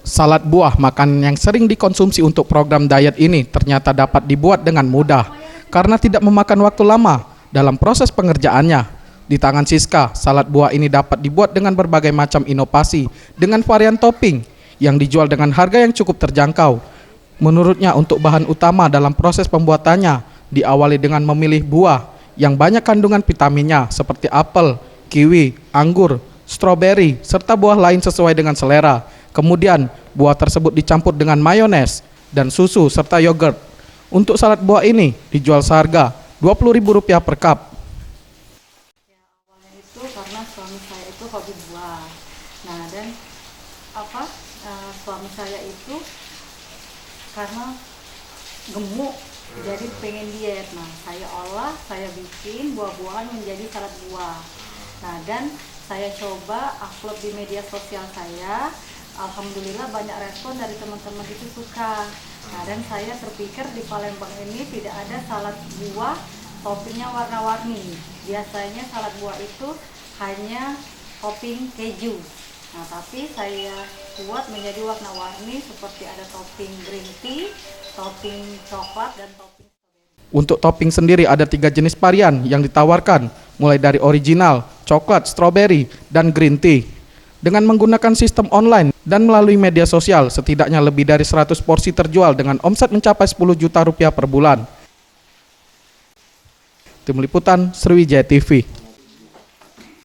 Salad buah, makanan yang sering dikonsumsi untuk program diet ini ternyata dapat dibuat dengan mudah karena tidak memakan waktu lama dalam proses pengerjaannya. Di tangan Siska, salad buah ini dapat dibuat dengan berbagai macam inovasi dengan varian topping yang dijual dengan harga yang cukup terjangkau. Menurutnya, untuk bahan utama dalam proses pembuatannya diawali dengan memilih buah yang banyak kandungan vitaminnya seperti apel, kiwi, anggur, stroberi, serta buah lain sesuai dengan selera. Kemudian, buah tersebut dicampur dengan mayones dan susu serta yogurt. Untuk salad buah ini dijual seharga Rp20.000 per cup. Ya, awalnya itu karena suami saya itu hobi buah. Nah, dan suami saya itu karena gemuk, jadi pengen diet. Nah, saya olah, saya bikin buah-buahan menjadi salad buah. Nah, dan saya coba upload di media sosial saya. Alhamdulillah banyak respon dari teman-teman itu suka. Nah, dan saya terpikir di Palembang ini tidak ada salad buah toppingnya warna-warni. Biasanya salad buah itu hanya topping keju. Nah, tapi saya buat menjadi warna-warni seperti ada topping green tea, topping coklat, dan topping strawberry. Untuk topping sendiri ada 3 jenis varian yang ditawarkan, mulai dari original, coklat, strawberry, dan green tea. Dengan menggunakan sistem online dan melalui media sosial, setidaknya lebih dari 100 porsi terjual dengan omset mencapai Rp10 juta per bulan. Tim Liputan, Sriwijaya TV.